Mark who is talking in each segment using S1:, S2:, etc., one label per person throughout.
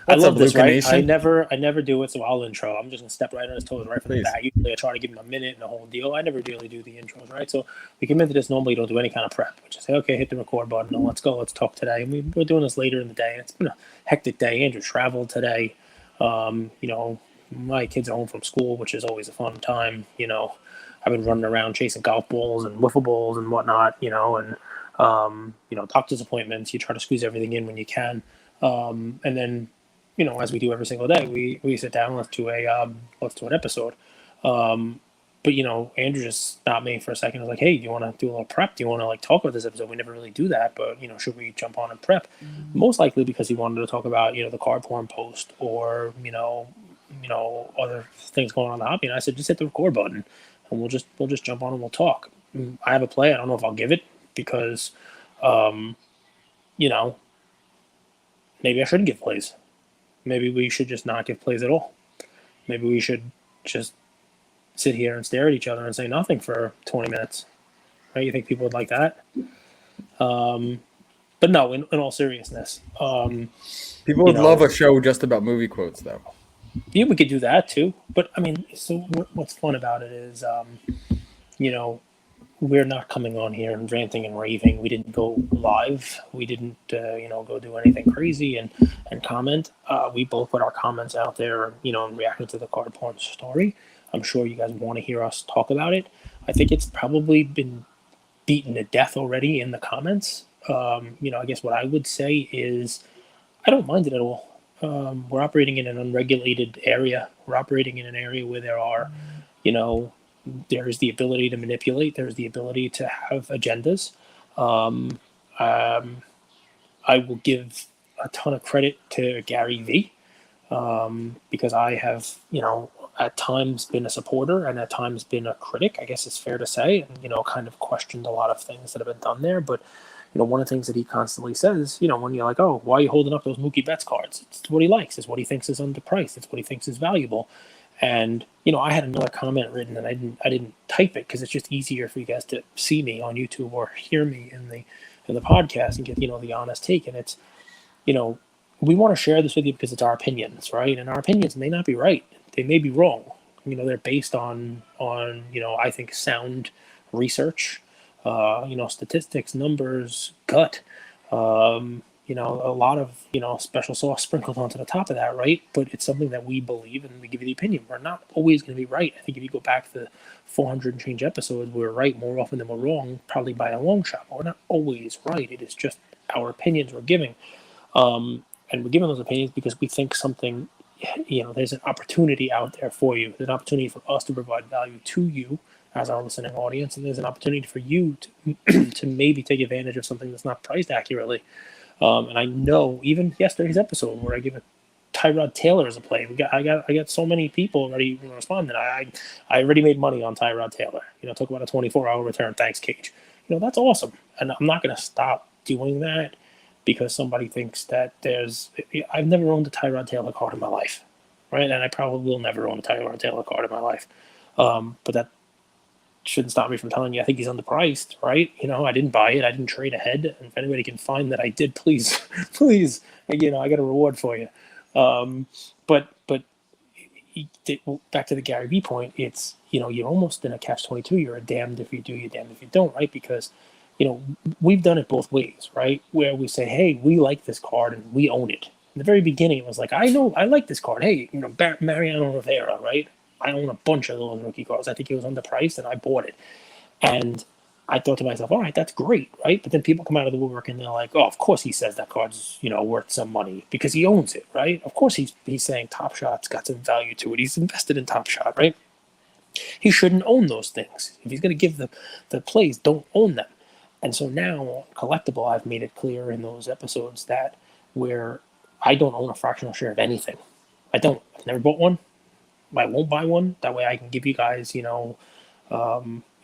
S1: I
S2: What's up,
S1: love this,
S2: Luca
S1: right?
S2: Nation?
S1: I never do it, so I'll intro. I'm just gonna step right on his toes right from the
S2: Please.
S1: bat. Usually I try to give him a minute and the whole deal. I never really do the intros, right? So we come into this normally, you don't do any kind of prep. We just say, okay, hit the record button and let's go, let's talk today. And we're doing this later in the day, and it's been a hectic day. Andrew traveled today. You know, my kids are home from school, which is always a fun time. I've been running around chasing golf balls and wiffle balls and whatnot. And doctor's appointments. You try to squeeze everything in when you can. And then, as we do every single day, we sit down, let's do an episode. But Andrew just stopped me for a second. I was like, "Hey, do you want to do a little prep? Do you want to talk about this episode? We never really do that, but should we jump on and prep?" Most likely because he wanted to talk about the card porn post or other things going on in the hobby. And I said, just hit the record button, and we'll just jump on and we'll talk. I have a play. I don't know if I'll give it because, um, you know, maybe I shouldn't give plays. Maybe we should just not give plays at all. Maybe we should just sit here and stare at each other and say nothing for 20 minutes. Right? You think people would like that? But no, in all seriousness,
S2: People would love a show just about movie quotes, though.
S1: yeah, we could do that too. But I mean, so what's fun about it is, you know, we're not coming on here and ranting and raving. We didn't go live. We didn't, go do anything crazy and comment. We both put our comments out there, and reacting to the card porn story. I'm sure you guys want to hear us talk about it. I think it's probably been beaten to death already in the comments. I guess what I would say is I don't mind it at all. We're operating in an unregulated area. We're operating in an area where you know, there's the ability to manipulate. There's the ability to have agendas. Um, um, I will give a ton of credit to Gary V because I have, at times been a supporter and at times been a critic, I guess it's fair to say, and, kind of questioned a lot of things that have been done there. But, one of the things that he constantly says, when you're like, oh, why are you holding up those Mookie Betts cards? It's what he likes. It's what he thinks is underpriced. It's what he thinks is valuable. And, I had another comment written and I didn't type it because it's just easier for you guys to see me on YouTube or hear me in the podcast and get, the honest take. And it's, we want to share this with you because it's our opinions, right? And our opinions may not be right. They may be wrong. They're based on I think sound research, statistics, numbers, gut, a lot of, special sauce sprinkled onto the top of that, right? But it's something that we believe and we give you the opinion. We're not always going to be right. I think if you go back to the 400 and change episodes, we're right more often than we're wrong, probably by a long shot. But we're not always right. It is just our opinions we're giving. And we're giving those opinions because we think something, there's an opportunity out there for you. There's an opportunity for us to provide value to you as our listening audience, and there's an opportunity for you to to maybe take advantage of something that's not priced accurately. And I know even yesterday's episode where I give a Tyrod Taylor as a play, I got so many people already responding. I already made money on Tyrod Taylor. Talk about a 24-hour return. Thanks, Cage. That's awesome, and I'm not going to stop doing that because somebody thinks that I've never owned a Tyrod Taylor card in my life, right? And I probably will never own a Tyrod Taylor card in my life. But that shouldn't stop me from telling you I think he's underpriced, right? I didn't buy it. I didn't trade ahead. And if anybody can find that I did, please, please, I got a reward for you. But back to the Gary Vee point, it's, you're almost in a catch-22. You're a damned if you do, you're damned if you don't, right? Because, we've done it both ways, right? Where we say, hey, we like this card and we own it. In the very beginning, it was like, I know, I like this card. Hey, Mariano Rivera, right? I own a bunch of those rookie cards. I think he was underpriced and I bought it. And I thought to myself, all right, that's great, right? But then people come out of the woodwork and they're like, oh, of course he says that card's, worth some money because he owns it, right? Of course he's saying Top Shot's got some value to it. He's invested in Top Shot, right? He shouldn't own those things. If he's going to give the plays, don't own them. And so now, collectible, I've made it clear in those episodes that where I don't own a fractional share of anything. I don't. I've never bought one. I won't buy one. That way I can give you guys,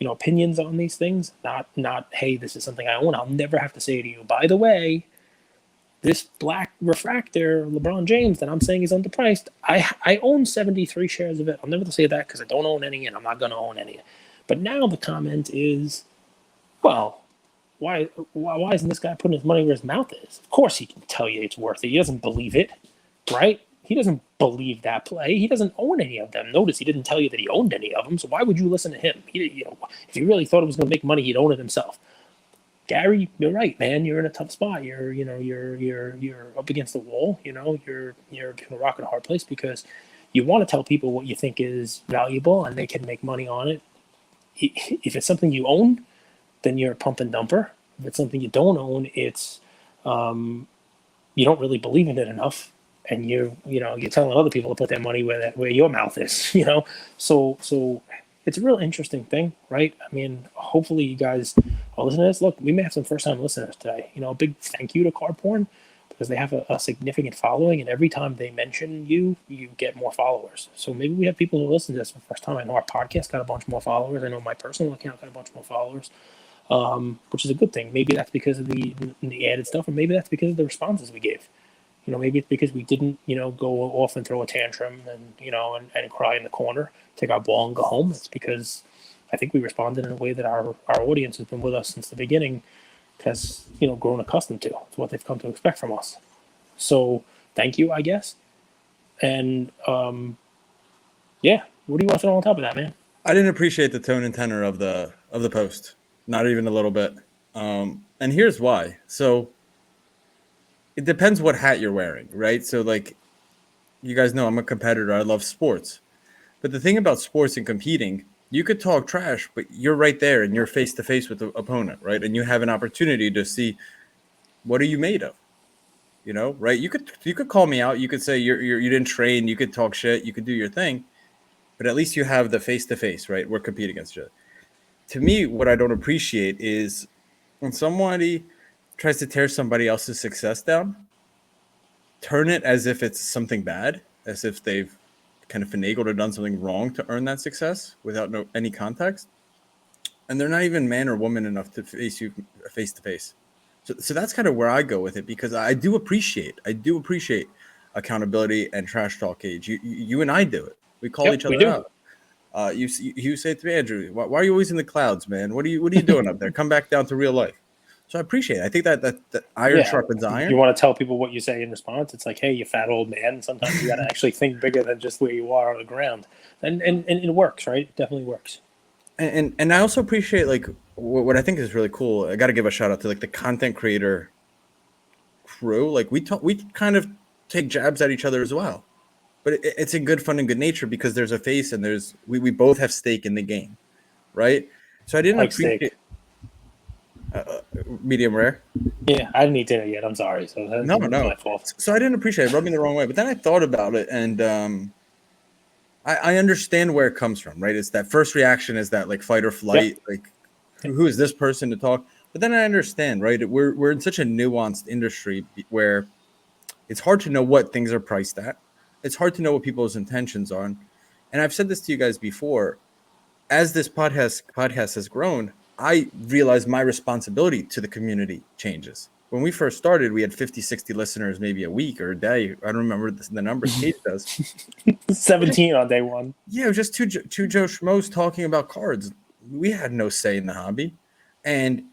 S1: opinions on these things. Not, hey, this is something I own. I'll never have to say to you, by the way, this black refractor, LeBron James, that I'm saying is underpriced. I own 73 shares of it. I'll never say that because I don't own any and I'm not going to own any. But now the comment is, well, why isn't this guy putting his money where his mouth is? Of course he can tell you it's worth it. He doesn't believe it. right? He doesn't believe that play. He doesn't own any of them. Notice he didn't tell you that he owned any of them. So why would you listen to him? If he really thought it was going to make money, he'd own it himself. Gary, you're right, man. You're in a tough spot. You're up against the wall. You're in a rock and a hard place because you want to tell people what you think is valuable and they can make money on it. If it's something you own, then you're a pump and dumper. If it's something you don't own, it's you don't really believe in it enough, and you're telling other people to put their money where your mouth is. So it's a real interesting thing, right? I mean, hopefully you guys are listening to this. Look, we may have some first time listeners today. A big thank you to Car Porn because they have a significant following, and every time they mention you get more followers. So maybe we have people who listen to this for the first time. I know our podcast got a bunch more followers. I know my personal account got a bunch more followers. Which is a good thing. Maybe that's because of the added stuff, or maybe that's because of the responses we gave. Maybe it's because we didn't, go off and throw a tantrum and cry in the corner, take our ball and go home. It's because I think we responded in a way that our audience has been with us since the beginning has, grown accustomed to. It's what they've come to expect from us. So thank you, I guess. And yeah, what do you want to throw on top of that, man?
S2: I didn't appreciate the tone and tenor of the post. Not even a little bit. And here's why. So it depends what hat you're wearing, right? So like, you guys know I'm a competitor. I love sports. But the thing about sports and competing, you could talk trash, but you're right there and you're face to face with the opponent, right? And you have an opportunity to see what are you made of, right? You could call me out. You could say you didn't train. You could talk shit. You could do your thing. But at least you have the face to face, right? We're competing against each other. To me, what I don't appreciate is when somebody tries to tear somebody else's success down, turn it as if it's something bad, as if they've kind of finagled or done something wrong to earn that success without any context. And they're not even man or woman enough to face you face to face. So that's kind of where I go with it, because I do appreciate accountability and trash talk. Age, you and I do it. We call each other out. You say to me, Andrew, why are you always in the clouds, man? What are you doing up there? Come back down to real life. So I appreciate it. I think that iron sharpens iron.
S1: You want to tell people what you say in response. It's like, hey, you fat old man. Sometimes you got to actually think bigger than just where you are on the ground. And it works, right? It definitely works.
S2: And I also appreciate like what I think is really cool. I got to give a shout out to like the content creator crew. Like we kind of take jabs at each other as well. But it's in good fun and good nature because there's a face and we both have stake in the game, right? So I didn't appreciate medium rare.
S1: Yeah, I didn't eat dinner yet. I'm sorry. So that's my fault.
S2: So I didn't appreciate it. It rubbed me the wrong way. But then I thought about it, and I understand where it comes from, right? It's that first reaction is that like fight or flight, like who is this person to talk? But then I understand, right? We're in such a nuanced industry where it's hard to know what things are priced at. It's hard to know what people's intentions are. And I've said this to you guys before. As this podcast has grown, I realized my responsibility to the community changes. When we first started, we had 50, 60 listeners maybe a week or a day. I don't remember the numbers Cage does.
S1: 17 on day one.
S2: Yeah, it was just two Joe Schmoes talking about cards. We had no say in the hobby. And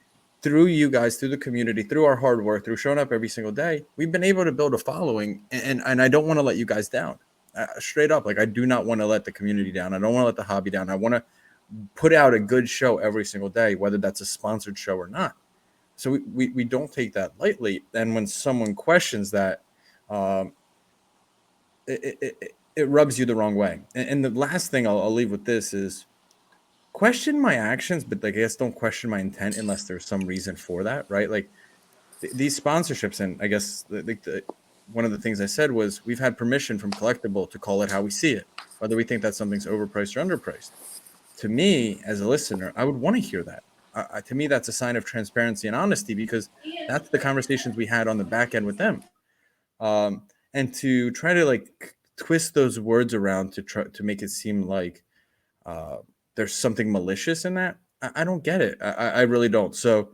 S2: through you guys, through the community, through our hard work, through showing up every single day, we've been able to build a following. And I don't want to let you guys down. Straight up, like I do not want to let the community down. I don't want to let the hobby down. I want to put out a good show every single day, whether that's a sponsored show or not. So we don't take that lightly. And when someone questions that, it rubs you the wrong way. And the last thing I'll leave with this is question my actions, but I guess don't question my intent unless there's some reason for that, right? Like these sponsorships, and I guess one of the things I said was we've had permission from Collectible to call it how we see it, whether we think that something's overpriced or underpriced. To me, as a listener, I would want to hear that. To me, that's a sign of transparency and honesty because that's the conversations we had on the back end with them. And to try to like twist those words around to make it seem like there's something malicious in that, I don't get it. I really don't. So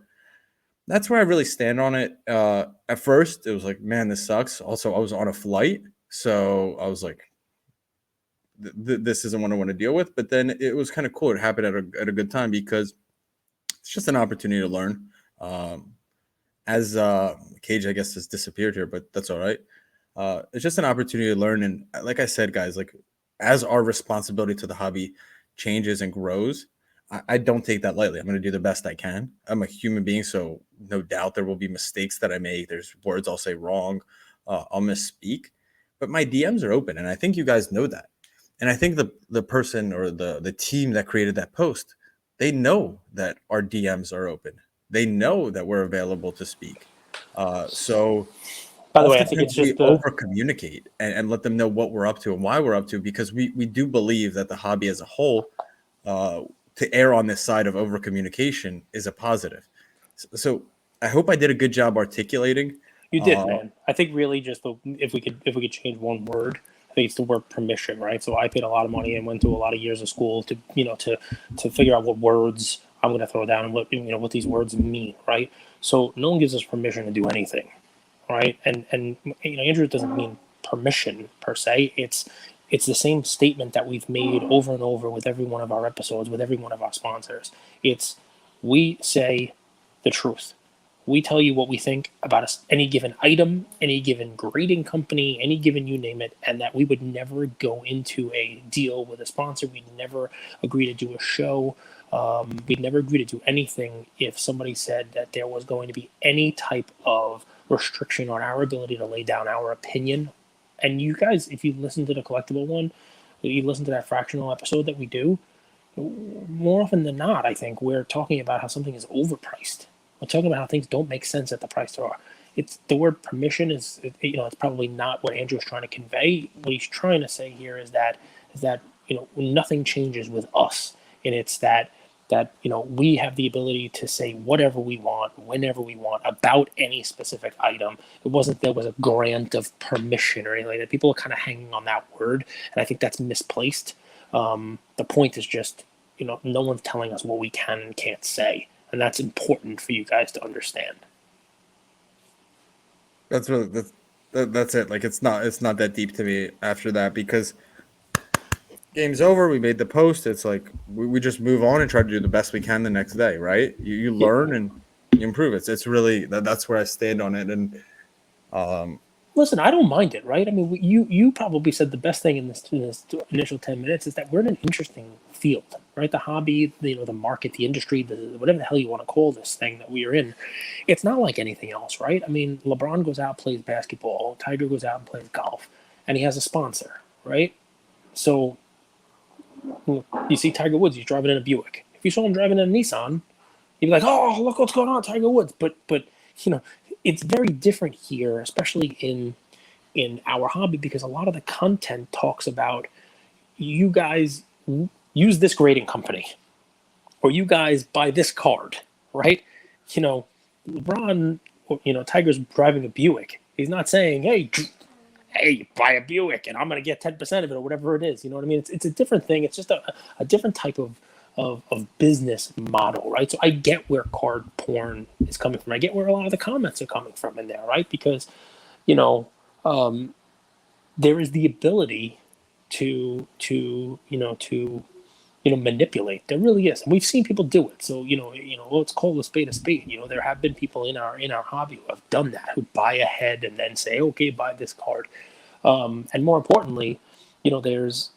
S2: that's where I really stand on it. At first, it was like, man, this sucks. Also, I was on a flight, so I was like, this isn't what I want to deal with. But then it was kind of cool. It happened at a good time because it's just an opportunity to learn. As Cage, I guess, has disappeared here, but that's all right. It's just an opportunity to learn. And like I said, guys, like as our responsibility to the hobby changes and grows, I don't take that lightly. I'm going to do the best I can. I'm a human being, so no doubt there will be mistakes that I make. There's words I'll say wrong. I'll misspeak, but my DMs are open, and I think you guys know that. And I think the person or the team that created that post, they know that our DMs are open. They know that we're available to speak. So
S1: By the way, I think
S2: oftentimes
S1: it's
S2: we
S1: just the
S2: over communicate and let them know what we're up to and why we're up to, because we do believe that the hobby as a whole, uh, to err on this side of over communication is a positive. So I hope I did a good job articulating.
S1: you did,
S2: Uh,
S1: man. I think really just if we could change one word, I think it's the word permission, right? So I paid a lot of money and went through a lot of years of school to to figure out what words I'm going to throw down and what these words mean, right? So no one gives us permission to do anything, right? And Andrew doesn't mean permission per se. It's the same statement that we've made over and over with every one of our episodes, with every one of our sponsors. It's we say the truth. We tell you what we think about any given item, any given grading company, any given you name it, and that we would never go into a deal with a sponsor. We'd never agree to do a show. We'd never agree to do anything if somebody said that there was going to be any type of restriction on our ability to lay down our opinion. And you guys, if you listen to the collectible one, you listen to that fractional episode that we do, more often than not, I think we're talking about how something is overpriced. We're talking about how things don't make sense at the price they are. It's the word permission is, it's probably not what Andrew's trying to convey. What he's trying to say here is that nothing changes with us, and it's that we have the ability to say whatever we want, whenever we want, about any specific item. It wasn't there was a grant of permission or anything like that. People are kind of hanging on that word, and I think that's misplaced. The point is just, no one's telling us what we can and can't say, and that's important for you guys to understand.
S2: that's really that's it. Like it's not that deep to me after that, because game's over. We made the post. It's like we just move on and try to do the best we can the next day, right? You
S1: Yeah.
S2: learn and you improve. It's really that's where I stand on it. And um,
S1: Listen, I don't mind it, right? I mean, you probably said the best thing in this initial 10 minutes is that we're in an interesting field, right? The hobby, the market, the industry, whatever the hell you want to call this thing that we are in, it's not like anything else, right? I mean, LeBron goes out, plays basketball, Tiger goes out and plays golf, and he has a sponsor, right? So you see Tiger Woods, he's driving in a Buick. If you saw him driving in a Nissan, you'd be like, "Oh, look what's going on, Tiger Woods." But it's very different here, especially in our hobby, because a lot of the content talks about you guys use this grading company or you guys buy this card, right? LeBron, Tiger's driving a Buick. He's not saying, hey, buy a Buick and I'm going to get 10% of it or whatever it is. You know what I mean? It's a different thing. It's just a different type of business model, right? So I get where card porn is coming from. I get where a lot of the comments are coming from in there, right? Because, you know, there is the ability to manipulate. There really is, and we've seen people do it. So let's call a spade a spade. There have been people in our hobby who have done that, who buy ahead and then say, okay, buy this card. And more importantly, there's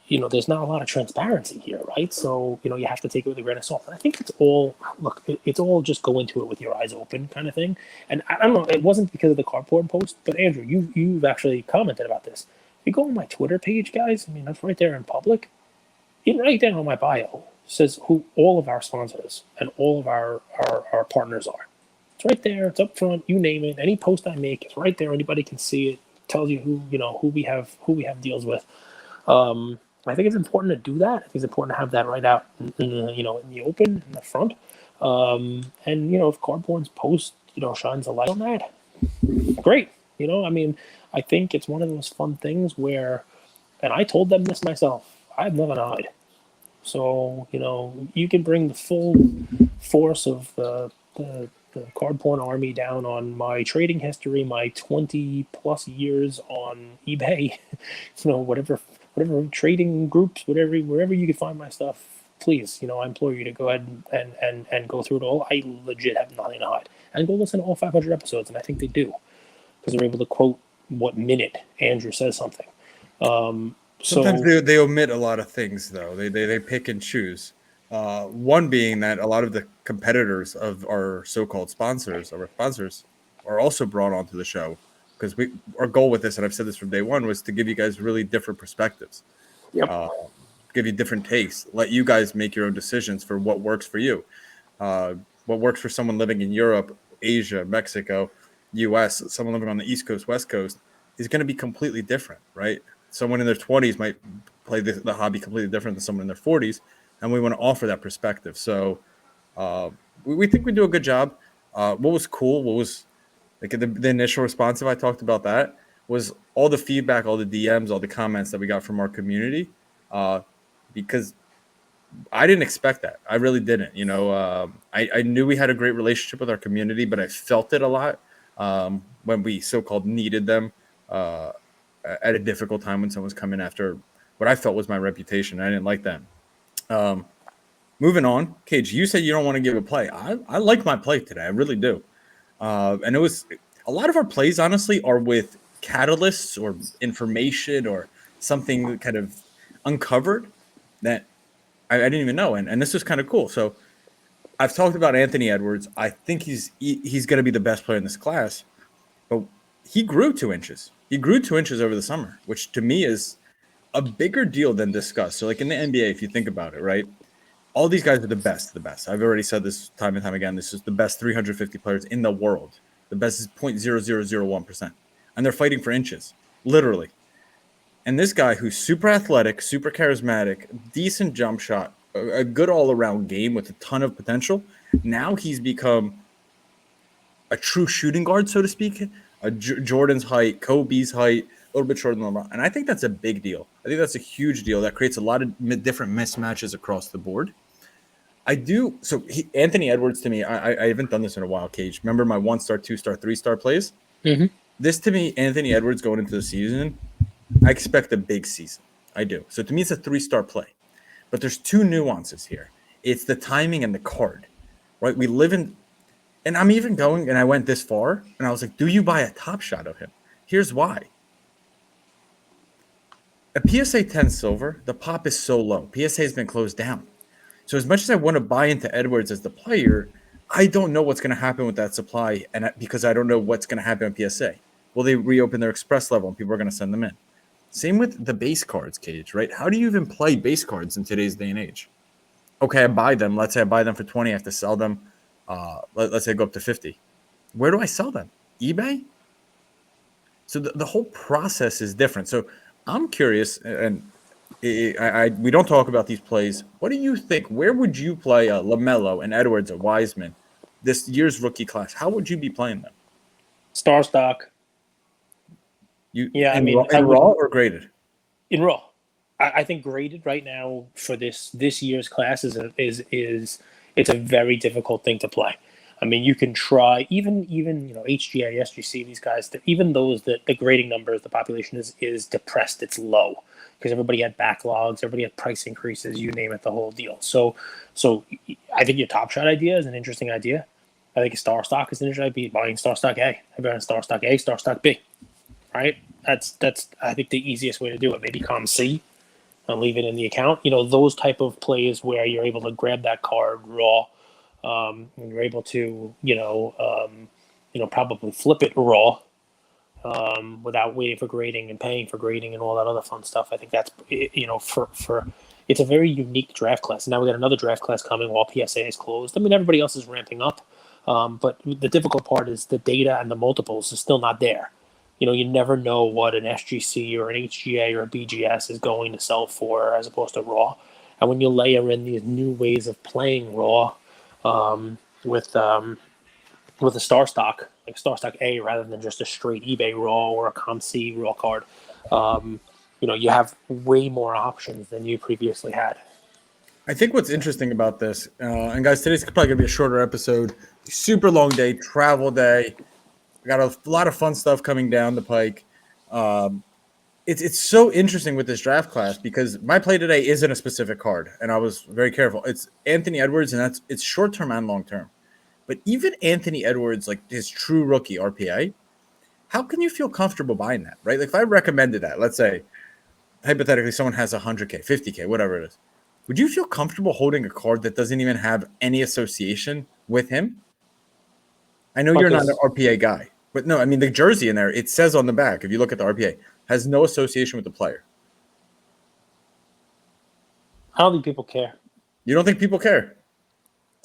S1: there's not a lot of transparency here, right? So you have to take it with a grain of salt. And I think it's all just go into it with your eyes open kind of thing. And I don't know, it wasn't because of the cardboard post, but Andrew, you've actually commented about this. If you go on my Twitter page, guys, I mean that's right there in public. Even right there on my bio says who all of our sponsors and all of our partners are. It's right there. It's up front. You name it. Any post I make, it's right there. Anybody can see it. Tells you who we have deals with. I think it's important to do that. I think it's important to have that right out in the open, in the front. And if Cardboard's post shines a light on that, great. I mean, I think it's one of those fun things where, and I told them this myself, I have nothing to hide. So you can bring the full force of the card porn army down on my trading history, my 20 plus years on eBay, whatever trading groups, wherever you can find my stuff, please, I implore you to go ahead and go through it all. I legit have nothing to hide. And go listen to all 500 episodes, and I think they do, because they're able to quote what minute Andrew says something.
S2: Sometimes
S1: So
S2: they omit a lot of things, though. They pick and choose. One being that a lot of the competitors of our so-called sponsors, are also brought onto the show because our goal with this, and I've said this from day one, was to give you guys really different perspectives,
S1: yep.
S2: uh, give you different takes, let you guys make your own decisions for what works for you. What works for someone living in Europe, Asia, Mexico, US, someone living on the East Coast, West Coast is going to be completely different, right? Someone in their 20s might play the hobby completely different than someone in their 40s. And we want to offer that perspective. So uh, we think we do a good job. What was cool, what was like the initial response, if I talked about that, was all the feedback, all the DMs, all the comments that we got from our community. Because I didn't expect that. I really didn't. I knew we had a great relationship with our community, but I felt it a lot when we so-called needed them uh, at a difficult time when someone's coming after what I felt was my reputation. I didn't like that. Um, Moving on, Cage, you said you don't want to give a play. I like my play today. I really do. And it was a lot of our plays, honestly, are with catalysts or information or something kind of uncovered that I didn't even know, and this was kind of cool. So I've talked about Anthony Edwards. I think he's going to be the best player in this class, but he grew 2 inches. He grew 2 inches over the summer, which to me is a bigger deal than discussed. So like in the NBA, if you think about it, right? All these guys are the best of the best. I've already said this time and time again. This is the best 350 players in the world. The best is 0.0001%. And they're fighting for inches, literally. And this guy who's super athletic, super charismatic, decent jump shot, a good all around game with a ton of potential, now he's become a true shooting guard, so to speak. Jordan's height, Kobe's height, a little bit shorter than LeBron. And I think that's a big deal. I think that's a huge deal. That creates a lot of different mismatches across the board. I do. So Anthony Edwards to me, I haven't done this in a while, Cage. Remember my 1-star, 2-star, 3-star plays?
S1: Mm-hmm.
S2: This to me, Anthony Edwards going into the season, I expect a big season. I do. So to me, it's a 3-star play. But there's two nuances here. It's the timing and the card, right? We live in, and I'm even going, and I went this far, and I was like, do you buy a top shot of him? Here's why. A PSA 10 silver, the pop is so low. PSA has been closed down. So as much as I want to buy into Edwards as the player, I don't know what's going to happen with that supply, and because I don't know what's going to happen on PSA. Will they reopen their express level and people are going to send them in? Same with the base cards, Cage, right? How do you even play base cards in today's day and age? Okay, I buy them. Let's say I buy them for 20. I have to sell them. Let's say I go up to 50. Where do I sell them? eBay? So the whole process is different. So I'm curious, and we don't talk about these plays. What do you think? Where would you play LaMelo and Edwards or Wiseman this year's rookie class? How would you be playing them?
S1: Star stock.
S2: You
S1: Yeah, I
S2: in
S1: mean, I
S2: raw
S1: wouldn't
S2: or graded?
S1: in raw. I think graded right now for this year's class is it's a very difficult thing to play. I mean, you can try even HGA, SGC, these guys. Even those that the grading numbers, the population is depressed. It's low because everybody had backlogs, everybody had price increases, you name it, the whole deal. So I think your top shot idea is an interesting idea. I think star stock is an interesting idea. Buying star stock A, I've been on star stock A, star stock B. Right? That's I think the easiest way to do it. Maybe com C and leave it in the account. Those type of plays where you're able to grab that card raw, and you're able to, probably flip it raw, without waiting for grading and paying for grading and all that other fun stuff. I think that's, for it's a very unique draft class. Now we got another draft class coming while PSA is closed. I mean, everybody else is ramping up, but the difficult part is the data and the multiples is still not there. You never know what an SGC or an HGA or a BGS is going to sell for as opposed to raw. And when you layer in these new ways of playing raw, with a star stock, like star stock A, rather than just a straight eBay raw or a ComC raw card, you have way more options than you previously had.
S2: I think what's interesting about this, and guys, today's probably gonna be a shorter episode. Super long day, travel day. We got a lot of fun stuff coming down the pike. Um, it's so interesting with this draft class because my play today isn't a specific card, and I was very careful. It's Anthony Edwards, and it's short term and long term. But even Anthony Edwards, like his true rookie RPA, how can you feel comfortable buying that, right? Like if I recommended that, let's say hypothetically someone has 100K, 50K, whatever it is, would you feel comfortable holding a card that doesn't even have any association with him? I know you're not an
S1: Because
S2: RPA guy, but no, I mean the jersey in there, it says on the back, if you look at the RPA, has no association with the player.
S1: I don't think people care.
S2: You don't think people care?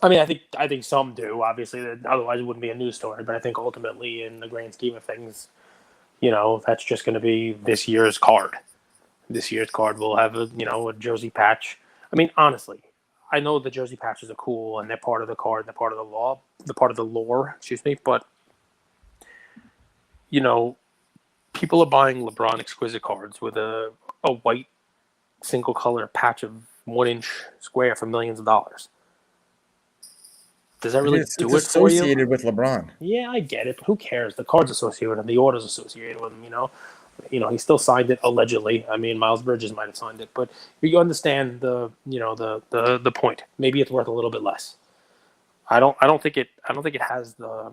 S1: I mean, I think some do. Obviously, otherwise it wouldn't be a news story. But I think ultimately, in the grand scheme of things, that's just going to be this year's card. This year's card will have a jersey patch. I mean, honestly, I know the jersey patches are cool and they're part of the card, they're part of the lore. Excuse me, but people are buying LeBron exquisite cards with a white single color patch of 1 inch square for millions of dollars. Does that really
S2: It's
S1: do it for you?
S2: associated with LeBron.
S1: Yeah, I get it, but who cares? The card's associated with him, the order's associated with him. He still signed it allegedly. I mean, Miles Bridges might have signed it, but you understand the point. Maybe it's worth a little bit less. I don't think it has the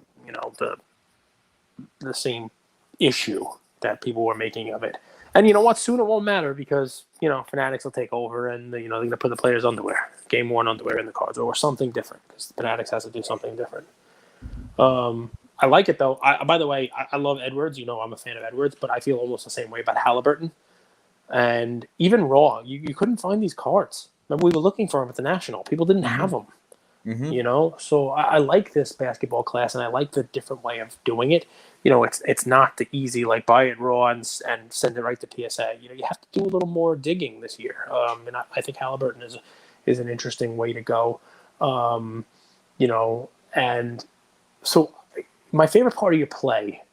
S1: same issue that people were making of it. And you know what? Soon it won't matter because Fanatics will take over and they're going to put the players' underwear, game worn underwear in the cards or something different because Fanatics has to do something different. I like it though. By the way, I love Edwards. I'm a fan of Edwards, but I feel almost the same way about Halliburton and even Raw. You couldn't find these cards. Remember, we were looking for them at the National. People didn't have them. So I like this basketball class and I like the different way of doing it. It's not the easy like buy it raw and send it right to PSA. You have to do a little more digging this year. And I think Halliburton is an interesting way to go. And so my favorite part of your play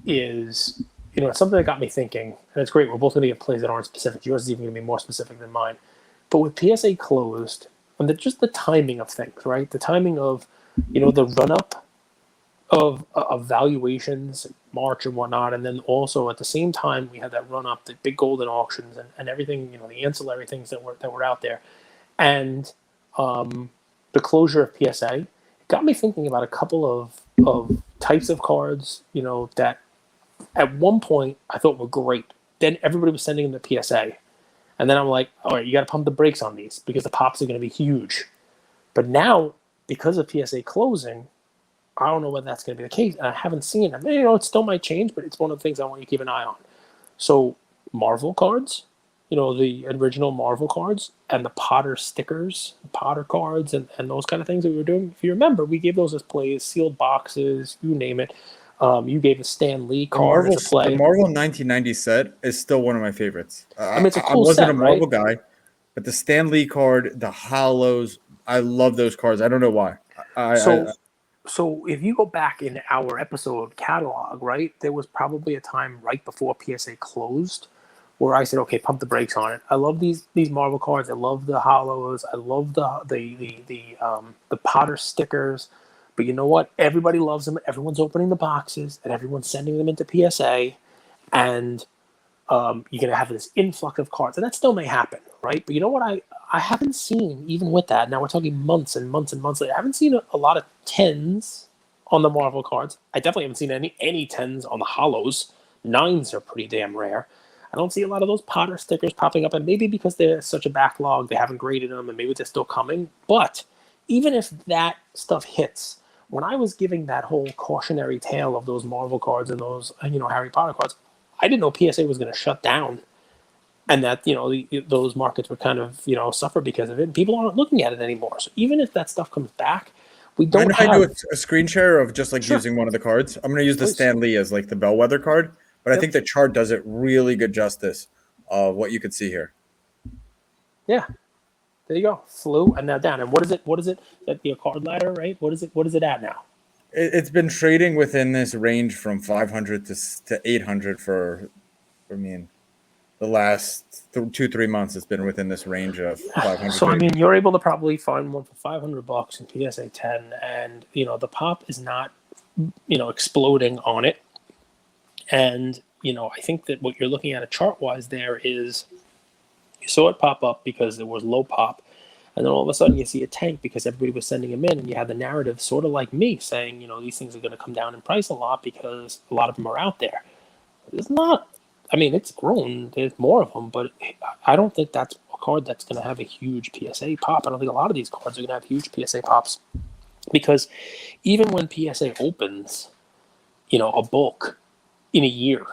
S1: is it's something that got me thinking, and it's great. We're both going to get plays that aren't specific. Yours is even going to be more specific than mine. But with PSA closed, and just the timing of things, right? The timing of, the run-up of valuations, March and whatnot, and then also at the same time we had that run-up, the big golden auctions and everything, the ancillary things that were out there. And the closure of PSA got me thinking about a couple of types of cards, that at one point I thought were great. Then everybody was sending them to PSA. And then I'm like, all right, you got to pump the brakes on these because the pops are going to be huge. But now, because of PSA closing, I don't know whether that's going to be the case. And I haven't seen it. It still might change, but it's one of the things I want you to keep an eye on. So Marvel cards, the original Marvel cards and the Potter stickers, Potter cards, and those kind of things that we were doing. If you remember, we gave those as plays, sealed boxes, you name it. You gave a Stan Lee card as a play.
S2: The Marvel 1990 set is still one of my favorites.
S1: It's a cool
S2: I wasn't
S1: set,
S2: a Marvel
S1: right?
S2: guy, but the Stan Lee card, the hollows, I love those cards. I don't know why.
S1: So if you go back in our episode catalog, right, there was probably a time right before PSA closed where I said, okay, pump the brakes on it. I love these Marvel cards. I love the hollows. I love the Potter stickers. But you know what? Everybody loves them. Everyone's opening the boxes and everyone's sending them into PSA. And you're going to have this influx of cards. And that still may happen, right? But you know what? I haven't seen, even with that, now we're talking months and months and months later, I haven't seen a lot of 10s on the Marvel cards. I definitely haven't seen any 10s on the hollows. 9s are pretty damn rare. I don't see a lot of those Potter stickers popping up, and maybe because there's such a backlog, they haven't graded them, and maybe they're still coming. But even if that stuff hits, when I was giving that whole cautionary tale of those Marvel cards and those Harry Potter cards, I didn't know PSA was going to shut down, and that those markets would kind of suffer because of it. People aren't looking at it anymore. So even if that stuff comes back, we don't have.
S2: I do a screen share of just like
S1: Sure.
S2: using one of the cards. I'm going to use the
S1: Please.
S2: Stan Lee as like the bellwether card, but
S1: Yep.
S2: I think the chart does it really good justice of what you could see here.
S1: Yeah. There you go. Flew and now down. And what is it? What is it? That the card ladder, right? What is it? What is it at now?
S2: It's been trading within this range from 500 to 800 for, the last 2-3 months. It's been within this range of 500.
S1: So you're able to probably find one for $500 in PSA 10, and the pop is not exploding on it. And I think that what you're looking at chart wise there is you saw it pop up because there was low pop. And then all of a sudden you see a tank because everybody was sending them in, and you had the narrative sort of like me saying, these things are going to come down in price a lot because a lot of them are out there. It's not. I mean, it's grown. There's more of them, but I don't think that's a card that's going to have a huge PSA pop. I don't think a lot of these cards are going to have huge PSA pops because even when PSA opens, a bulk in a year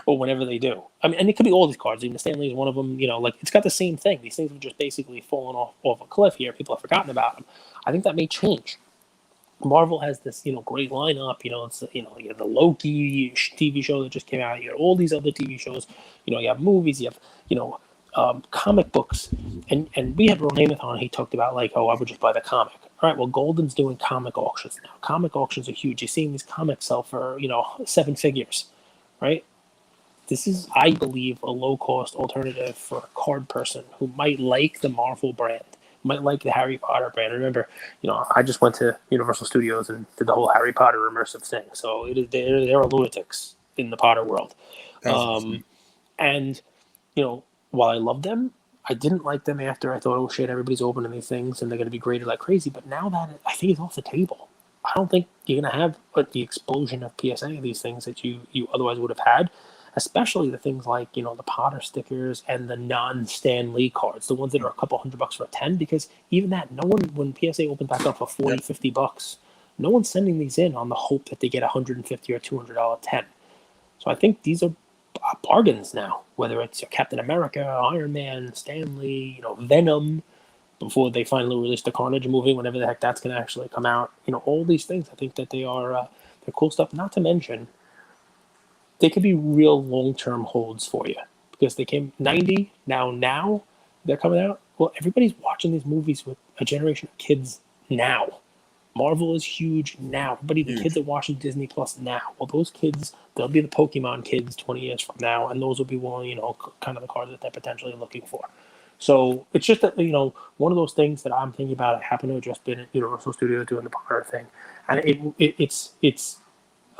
S1: or whenever they do. I mean, and it could be all these cards. Even the Stanley is one of them. Like it's got the same thing. These things have just basically fallen off a cliff here. People have forgotten about them. I think that may change. Marvel has this, great lineup. It's you have the Loki TV show that just came out. You have all these other TV shows. You have movies. You have comic books, and we had Ron Namath on. He talked about like, oh, I would just buy the comic. All right, well, Golden's doing comic auctions now. Comic auctions are huge. You're seeing these comics sell for 7 figures, right? This is, I believe, a low-cost alternative for a card person who might like the Marvel brand, might like the Harry Potter brand. Remember, I just went to Universal Studios and did the whole Harry Potter immersive thing. So there are lunatics in the Potter world. And, while I love them, I didn't like them after I thought, oh shit, everybody's opening these things and they're going to be graded like crazy. But now that I think it's off the table, I don't think you're going to have the explosion of PSA of these things that you otherwise would have had. Especially the things like, the Potter stickers and the non-Stan Lee cards, the ones that are a couple $100 for a 10, because even that, no one, when PSA opened back up for $40-$50, no one's sending these in on the hope that they get a $150 or $200 10. So I think these are bargains now, whether it's Captain America, Iron Man, Stan Lee, Venom, before they finally release the Carnage movie, whenever the heck that's going to actually come out. All these things, I think that they are they're cool stuff, not to mention they could be real long-term holds for you because they came 90 now they're coming out. Well, everybody's watching these movies with a generation of kids now. Marvel is huge now. The kids are watching Disney Plus now. Well, those kids, they'll be the Pokemon kids 20 years from now, and those will be kind of the cards that they're potentially looking for. So it's just that, one of those things that I'm thinking about. I happen to have just been at Universal Studios doing the Potter thing, and it's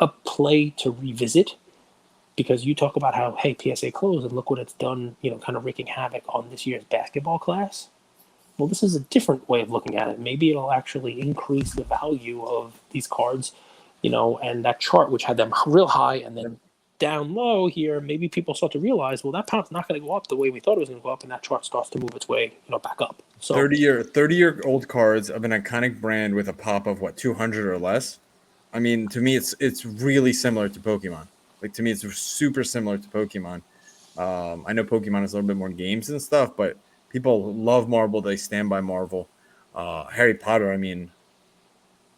S1: a play to revisit. Because you talk about how, hey, PSA closed, and look what it's done, kind of wreaking havoc on this year's basketball class. Well, this is a different way of looking at it. Maybe it'll actually increase the value of these cards, and that chart, which had them real high and then down low here, maybe people start to realize, well, that pound's not going to go up the way we thought it was going to go up, and that chart starts to move its way, back up. So
S2: 30-year-old cards of an iconic brand with a pop of 200 or less. I mean, to me, it's really similar to Pokemon. Like, to me, it's super similar to Pokemon. I know Pokemon has a little bit more games and stuff, but people love Marvel. They stand by Marvel. Harry Potter, I mean,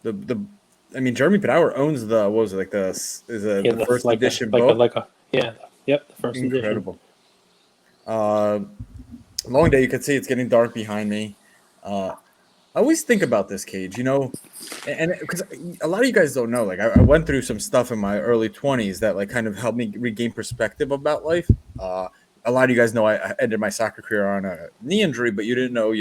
S2: Jeremy Pidower owns the the first edition book.
S1: The first
S2: Incredible. Edition. Long day. You can see it's getting dark behind me. I always think about this, Cage, and because a lot of you guys don't know, like I went through some stuff in my early 20s that like kind of helped me regain perspective about life. A lot of you guys know I ended my soccer career on a knee injury, but you didn't know,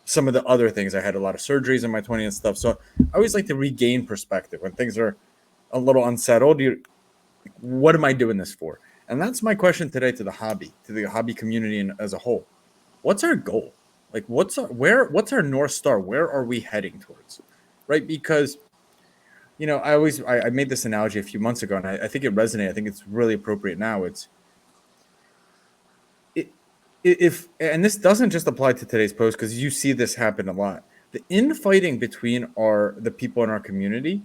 S2: some of the other things. I had a lot of surgeries in my 20s and stuff. So I always like to regain perspective when things are a little unsettled. What am I doing this for? And that's my question today to the hobby community and as a whole. What's our goal? Like, what's our North Star? Where are we heading towards? Right? Because, I made this analogy a few months ago, and I think it resonated. I think it's really appropriate now. And this doesn't just apply to today's post because you see this happen a lot. The infighting between the people in our community,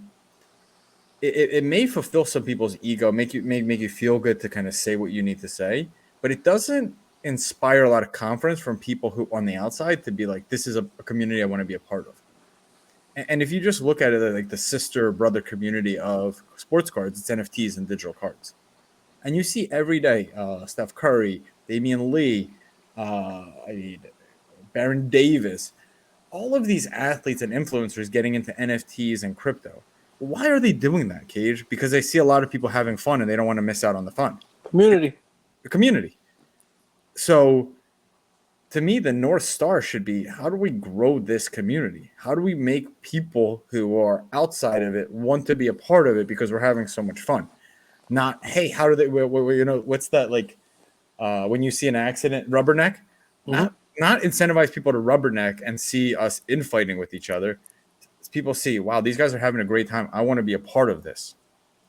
S2: it may fulfill some people's ego, make you feel good to kind of say what you need to say, but it doesn't inspire a lot of confidence from people who on the outside to be like, this is a community I want to be a part of. And if you just look at it like the sister brother community of sports cards, it's NFTs and digital cards. And you see every day Steph Curry, Damian Lee, Baron Davis, all of these athletes and influencers getting into NFTs and crypto. Why are they doing that, Cage? Because they see a lot of people having fun and they don't want to miss out on the fun. Community. So to me, the North Star should be, how do we grow this community? How do we make people who are outside of it want to be a part of it because we're having so much fun? Not, hey, how do they, what's that like when you see an accident, rubberneck? Mm-hmm. not incentivize people to rubberneck and see us infighting with each other. People see, wow, these guys are having a great time. I want to be a part of this.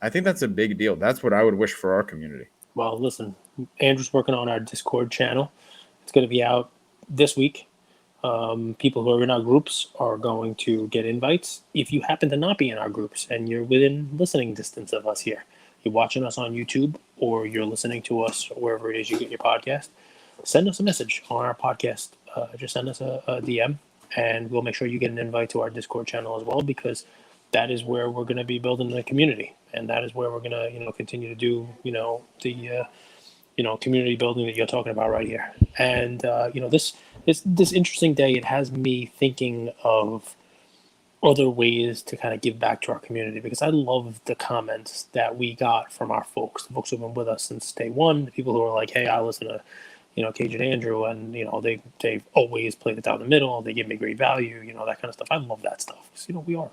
S2: I think that's a big deal. That's what I would wish for our community.
S1: Well, listen, Andrew's working on our Discord channel. It's going to be out this week. People who are in our groups are going to get invites. If you happen to not be in our groups and you're within listening distance of us here, you're watching us on YouTube or you're listening to us wherever it is you get your podcast, send us a message on our podcast. Just send us a DM, and we'll make sure you get an invite to our Discord channel as well, because that is where we're going to be building the community, and that is where we're going to, continue to do, the community building that you're talking about right here. And this interesting day, it has me thinking of other ways to kind of give back to our community, because I love the comments that we got from our folks, the folks who've been with us since day one, the people who are like, hey, I listen to Cage and Andrew, and they've always played it down the middle. They give me great value, that kind of stuff. I love that stuff. Because,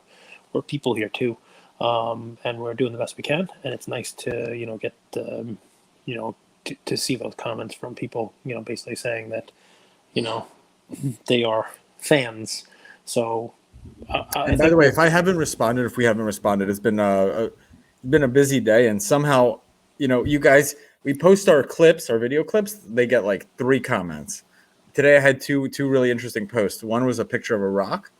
S1: we're people here too, and we're doing the best we can. And it's nice to get to see those comments from people, basically saying that they are fans. So.
S2: And by the way, if we haven't responded, it's been a busy day, and somehow, you guys. We post our video clips. They get like 3 comments. Today I had two really interesting posts. One was a picture of a rock.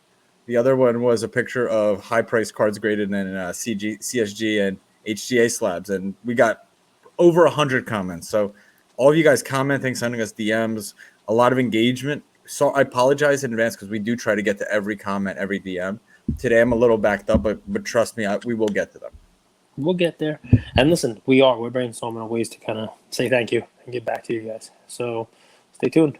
S2: The other one was a picture of high-priced cards graded in CSG and HGA slabs. And we got over 100 comments. So all of you guys commenting, sending us DMs, a lot of engagement. So I apologize in advance because we do try to get to every comment, every DM. Today I'm a little backed up, but trust me, we will get to them.
S1: We'll get there. And listen, we're brainstorming on ways to kind of say thank you and get back to you guys. So stay tuned.